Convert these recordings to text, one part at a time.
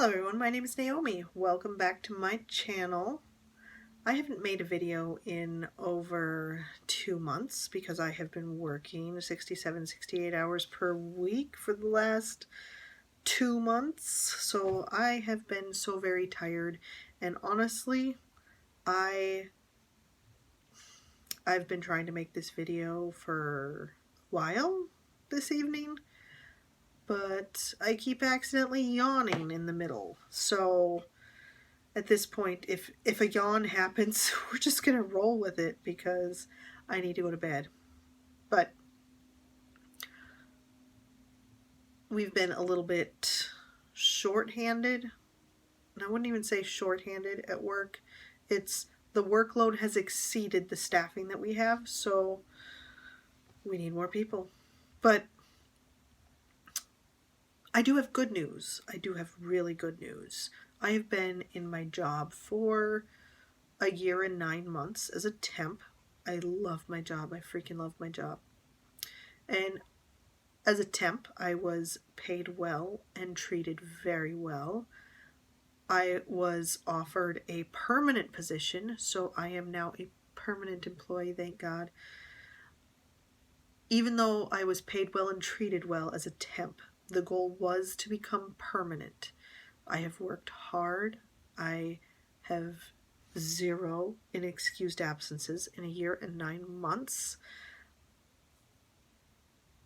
Hello everyone, my name is Naomi. Welcome back to my channel. I haven't made a video in over 2 months because I have been working 67, 68 hours per week for the last 2 months. So I have been so very tired, and honestly, I've been trying to make this video for a while this evening, but I keep accidentally yawning in the middle. So at this point, if a yawn happens, we're just gonna roll with it because I need to go to bed. But we've been a little bit short-handed, and I wouldn't even say short-handed at work. It's the workload has exceeded the staffing that we have, so we need more people. But I do have good news. I do have really good news. I have been in my job for a year and 9 months as a temp. I love my job. I freaking love my job. And as a temp, I was paid well and treated very well. I was offered a permanent position, so I am now a permanent employee, thank God. Even though I was paid well and treated well as a temp, the goal was to become permanent. I have worked hard. I have 0 inexcused absences in a year and 9 months.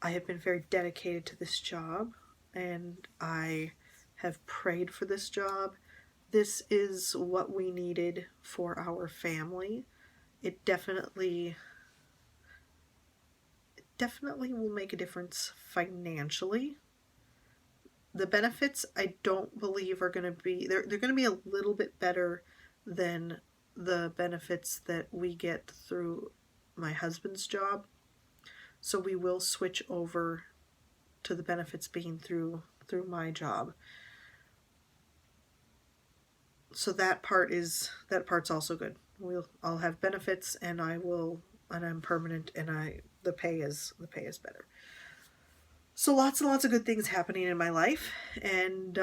I have been very dedicated to this job, and I have prayed for this job. This is what we needed for our family. It definitely will make a difference financially. The benefits, I don't believe are going to be, they're going to be a little bit better than the benefits that we get through my husband's job. So we will switch over to the benefits being through my job. So that part's also good. I'll have benefits, and I'm permanent, and the pay is better. So lots and lots of good things happening in my life, and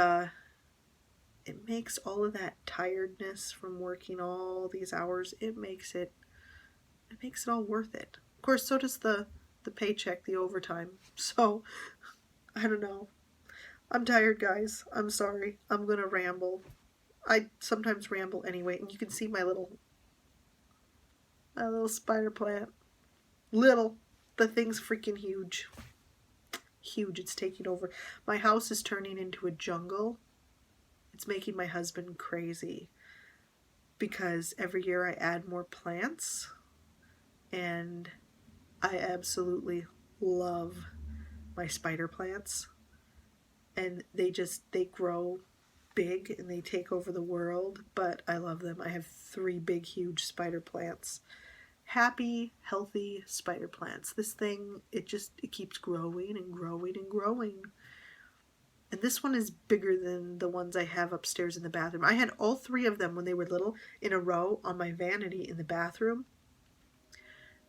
it makes all of that tiredness from working all these hours, it makes it all worth it. Of course, so does the paycheck, the overtime. So I don't know. I'm tired, guys. I'm sorry. I'm gonna ramble. I sometimes ramble anyway, and you can see my little spider plant. Little. The thing's freaking huge. Huge. It's taking over. My house is turning into a jungle. It's making my husband crazy because every year I add more plants, and I absolutely love my spider plants, and they grow big and they take over the world, but I love them. I have 3 big huge spider plants. Happy, healthy spider plants. This thing, it keeps growing and growing and growing. And this one is bigger than the ones I have upstairs in the bathroom. I had all 3 of them when they were little in a row on my vanity in the bathroom.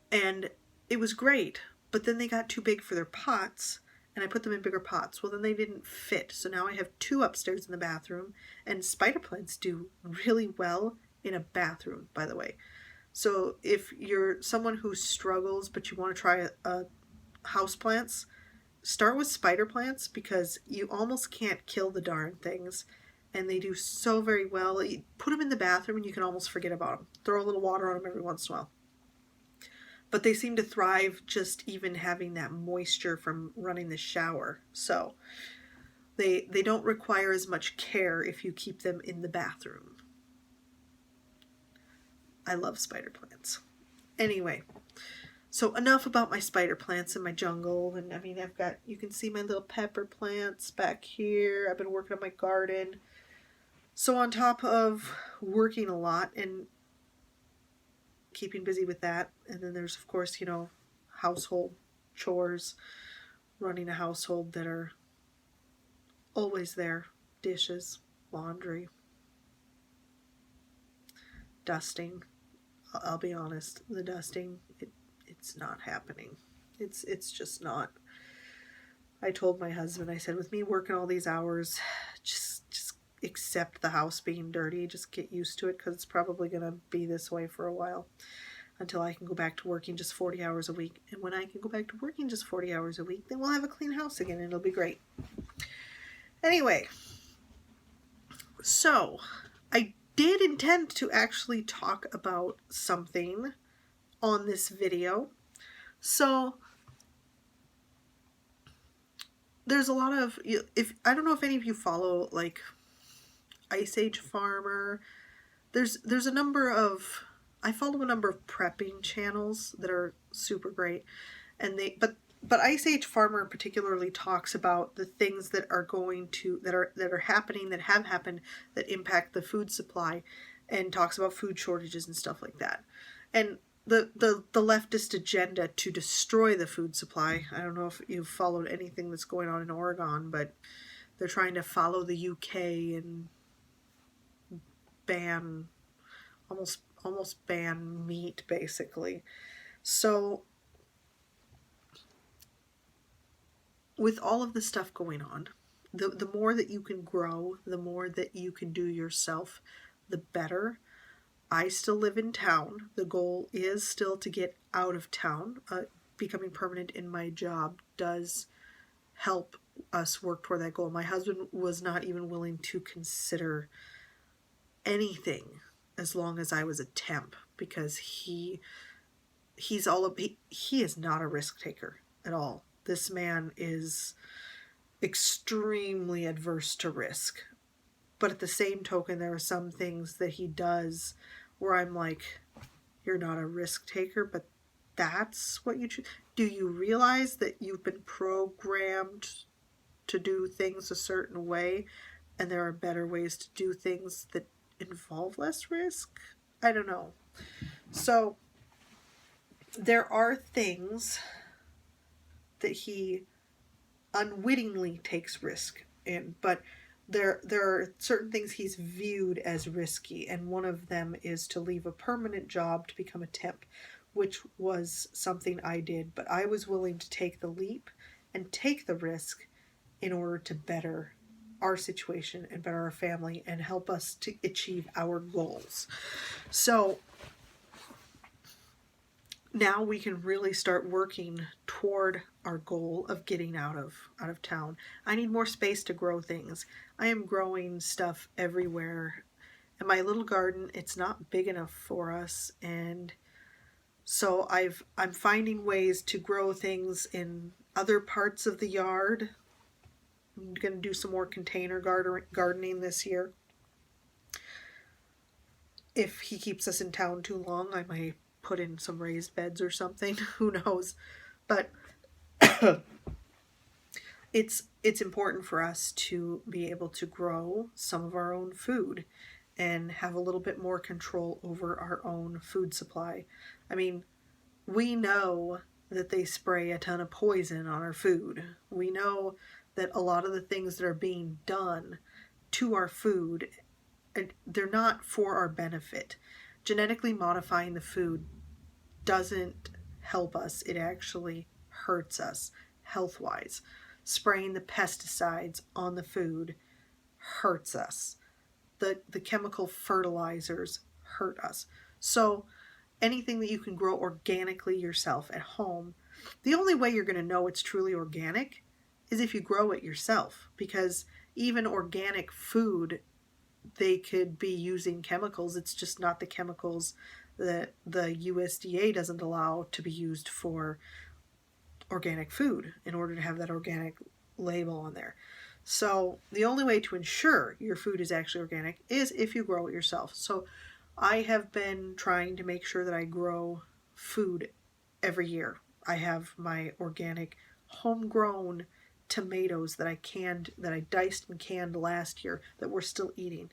And it was great, but then they got too big for their pots, and I put them in bigger pots. Well, then they didn't fit. So now I have 2 upstairs in the bathroom, and spider plants do really well in a bathroom, by the way. So if you're someone who struggles but you want to try house plants, start with spider plants because you almost can't kill the darn things, and they do so very well. You put them in the bathroom and you can almost forget about them. Throw a little water on them every once in a while. But they seem to thrive just even having that moisture from running the shower. So they don't require as much care if you keep them in the bathroom. I love spider plants. Anyway, so enough about my spider plants in my jungle. And I mean, you can see my little pepper plants back here. I've been working on my garden. So on top of working a lot and keeping busy with that, and then there's, of course, household chores, running a household that are always there. Dishes, laundry, dusting. I'll be honest, the dusting, it's not happening. It's just not. I told my husband, I said, with me working all these hours, just accept the house being dirty, just get used to it, because it's probably going to be this way for a while until I can go back to working just 40 hours a week. And when I can go back to working just 40 hours a week, then we'll have a clean house again and it'll be great. Anyway, so I did intend to actually talk about something on this video. So there's a lot of, I don't know if any of you follow like Ice Age Farmer. There's a number of, I follow a number of prepping channels that are super great, and but Ice Age Farmer particularly talks about the things that are going to, that are happening, that have happened, that impact the food supply, and talks about food shortages and stuff like that. And the leftist agenda to destroy the food supply. I don't know if you've followed anything that's going on in Oregon, but they're trying to follow the UK and ban, almost ban meat, basically. So with all of this stuff going on, the more that you can grow, the more that you can do yourself, the better. I still live in town. The goal is still to get out of town. Becoming permanent in my job does help us work toward that goal. My husband was not even willing to consider anything as long as I was a temp, because he is not a risk taker at all. This man is extremely adverse to risk. But at the same token, there are some things that he does where I'm like, you're not a risk taker, but that's what you choose. Do you realize that you've been programmed to do things a certain way, and there are better ways to do things that involve less risk? I don't know. So there are things that he unwittingly takes risk in, but there are certain things he's viewed as risky, and one of them is to leave a permanent job to become a temp, which was something I did, but I was willing to take the leap and take the risk in order to better our situation and better our family and help us to achieve our goals. So now we can really start working toward our goal of getting out of town. I need more space to grow things. I am growing stuff everywhere. In my little garden, it's not big enough for us, and so I'm finding ways to grow things in other parts of the yard. I'm going to do some more container gardening this year. If he keeps us in town too long, I might put in some raised beds or something. Who knows? But it's important for us to be able to grow some of our own food and have a little bit more control over our own food supply. I mean, we know that they spray a ton of poison on our food. We know that a lot of the things that are being done to our food, they're not for our benefit. Genetically modifying the food doesn't help us. It actually hurts us health-wise. Spraying the pesticides on the food hurts us. The chemical fertilizers hurt us. So anything that you can grow organically yourself at home, the only way you're going to know it's truly organic is if you grow it yourself, because even organic food, they could be using chemicals. It's just not the chemicals that the USDA doesn't allow to be used for organic food in order to have that organic label on there. So the only way to ensure your food is actually organic is if you grow it yourself. So I have been trying to make sure that I grow food every year. I have my organic homegrown tomatoes that I diced and canned last year that we're still eating,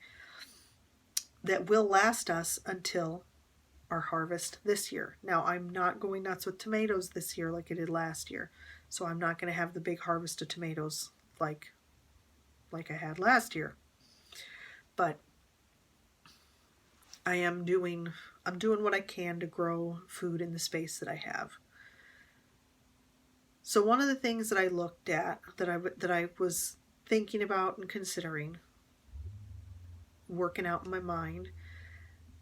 that will last us until our harvest this year. Now, I'm not going nuts with tomatoes this year like I did last year, so I'm not going to have the big harvest of tomatoes like I had last year. But I'm doing what I can to grow food in the space that I have. So one of the things that I looked at, that I was thinking about and considering, working out in my mind.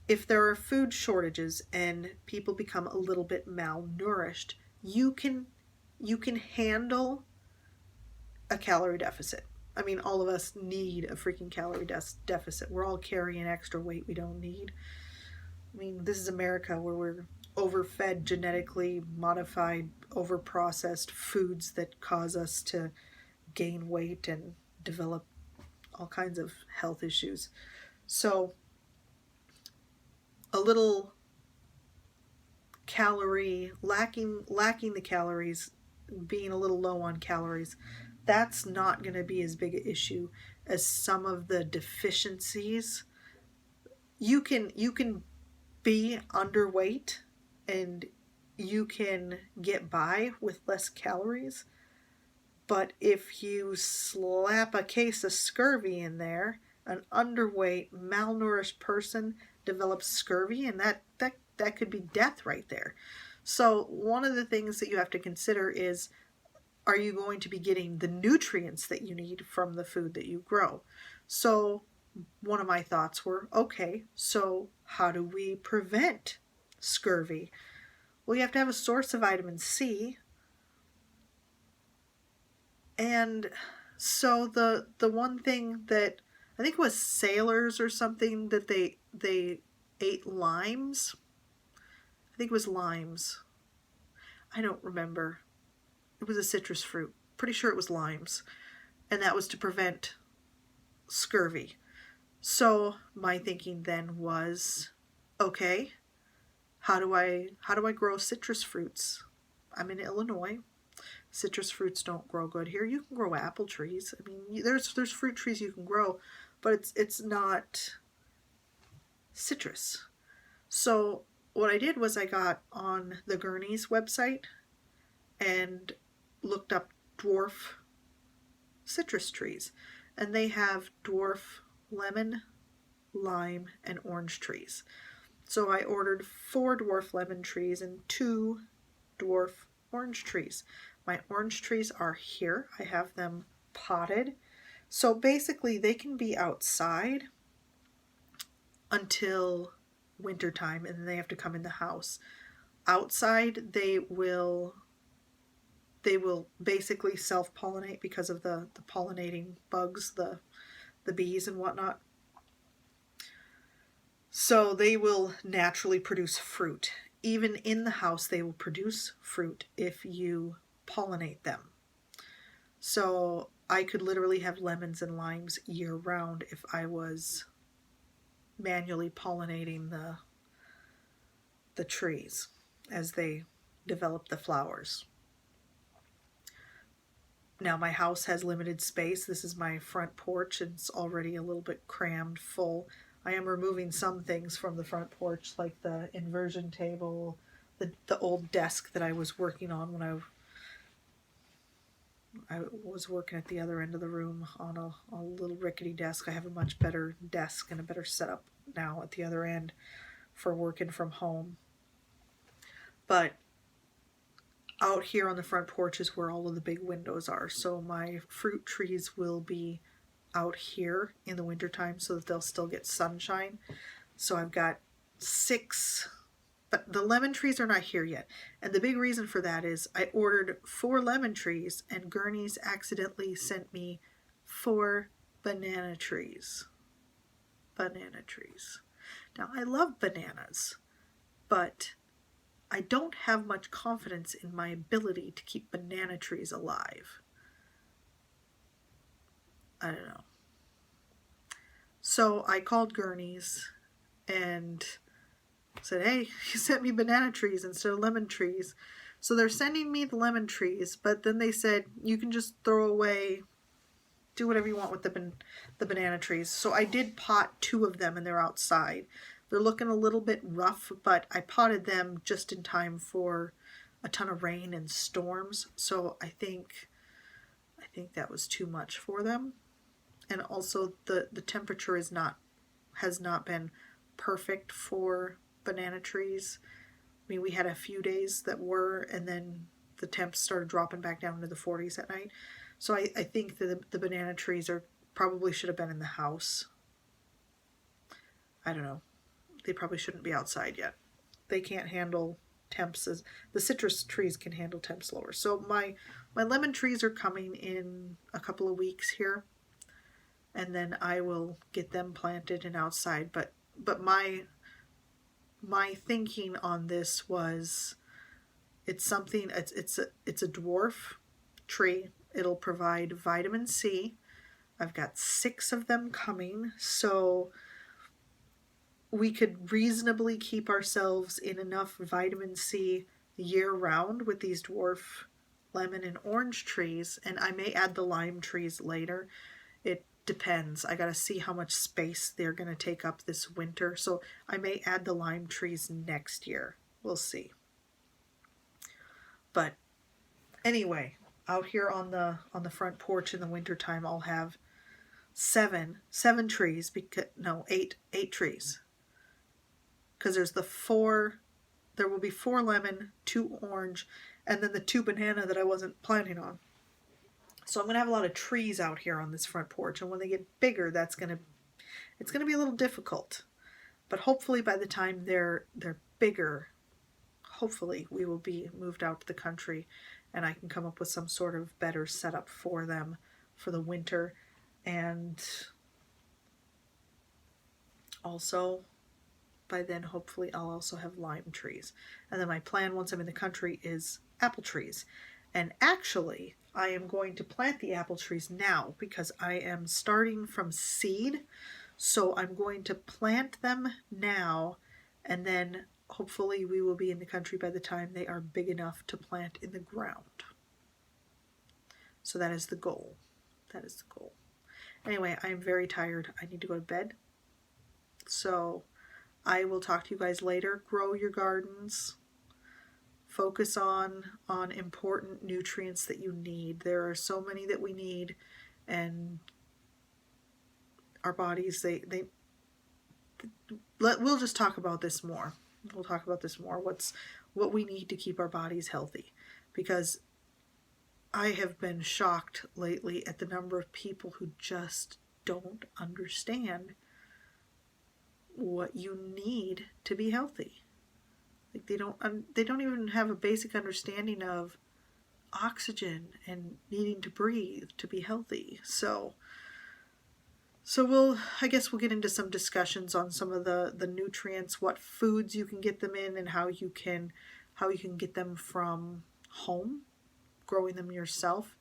If there are food shortages and people become a little bit malnourished, you can handle a calorie deficit. I mean, all of us need a freaking calorie deficit. We're all carrying extra weight we don't need. I mean, this is America, where we're overfed genetically modified, overprocessed foods that cause us to gain weight and develop all kinds of health issues. So a little calorie lacking the calories, being a little low on calories, that's not going to be as big an issue as some of the deficiencies. You can be underweight and you can get by with less calories, but if you slap a case of scurvy in there, an underweight, malnourished person develops scurvy, and that could be death right there. So one of the things that you have to consider is, are you going to be getting the nutrients that you need from the food that you grow? So one of my thoughts were, okay, so how do we prevent scurvy? Well, you have to have a source of vitamin C. And so the one thing that I think it was sailors or something, that they ate limes. I think it was limes. I don't remember. It was a citrus fruit. Pretty sure it was limes. And that was to prevent scurvy. So my thinking then was, okay, how do I grow citrus fruits? I'm in Illinois. Citrus fruits don't grow good here. You can grow apple trees. I mean, there's fruit trees you can grow, but it's not citrus. So what I did was I got on the Gurney's website and looked up dwarf citrus trees, and they have dwarf lemon, lime, and orange trees. So I ordered 4 dwarf lemon trees and 2 dwarf orange trees. My orange trees are here. I have them potted. So basically they can be outside until wintertime, and then they have to come in the house. Outside they will basically self-pollinate because of the pollinating bugs, the bees and whatnot. So they will naturally produce fruit. Even in the house they will produce fruit if you pollinate them. So I could literally have lemons and limes year round if I was manually pollinating the trees as they develop the flowers. Now my house has limited space. This is my front porch, and it's already a little bit crammed full. I am removing some things from the front porch, like the inversion table, the old desk that I was working on when I was working at the other end of the room on a little rickety desk. I have a much better desk and a better setup now at the other end for working from home. But out here on the front porch is where all of the big windows are. So my fruit trees will be out here in the wintertime so that they'll still get sunshine. So I've got 6, but the lemon trees are not here yet. And the big reason for that is I ordered 4 lemon trees, and Gurney's accidentally sent me 4 banana trees. Banana trees. Now I love bananas, but I don't have much confidence in my ability to keep banana trees alive. I don't know. So I called Gurney's and said, hey, you sent me banana trees instead of lemon trees. So they're sending me the lemon trees, but then they said, you can just throw away, do whatever you want with the banana trees. So I did pot 2 of them, and they're outside. They're looking a little bit rough, but I potted them just in time for a ton of rain and storms. So I think that was too much for them. And also the temperature has not been perfect for banana trees. I mean, we had a few days that were, and then the temps started dropping back down to the 40s at night. So I think that the banana trees probably should have been in the house. I don't know. They probably shouldn't be outside yet. They can't handle temps as the citrus trees can handle temps lower. So my lemon trees are coming in a couple of weeks here, and then I will get them planted and outside. But my thinking on this was it's something it's a dwarf tree. It'll provide vitamin C. I've got 6 of them coming, so we could reasonably keep ourselves in enough vitamin C year round with these dwarf lemon and orange trees, and I may add the lime trees later. It depends. I gotta see how much space they're gonna take up this winter, so I may add the lime trees next year. We'll see. But anyway, out here on the front porch in the wintertime, I'll have seven trees, because no, eight trees, because there's there will be 4 lemon, 2 orange, and then the 2 banana that I wasn't planning on. So I'm gonna have a lot of trees out here on this front porch, and when they get bigger, it's gonna be a little difficult. But hopefully by the time they're bigger, hopefully we will be moved out to the country, and I can come up with some sort of better setup for them for the winter. And also by then hopefully I'll also have lime trees. And then my plan once I'm in the country is apple trees. And actually I am going to plant the apple trees now because I am starting from seed. So I'm going to plant them now, and then hopefully we will be in the country by the time they are big enough to plant in the ground. So that is the goal. That is the goal. Anyway, I am very tired. I need to go to bed. So I will talk to you guys later. Grow your gardens. Focus on important nutrients that you need. There are so many that we need, and our bodies, we'll just talk about this more. We'll talk about this more. What we need to keep our bodies healthy, because I have been shocked lately at the number of people who just don't understand what you need to be healthy. Like they don't even have a basic understanding of oxygen and needing to breathe to be healthy. So I guess we'll get into some discussions on some of the nutrients, what foods you can get them in, and how you can get them from home, growing them yourself.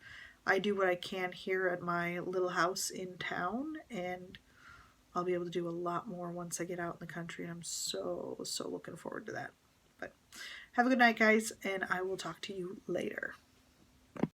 I do what I can here at my little house in town, and I'll be able to do a lot more once I get out in the country, and I'm so looking forward to that. But have a good night, guys, and I will talk to you later.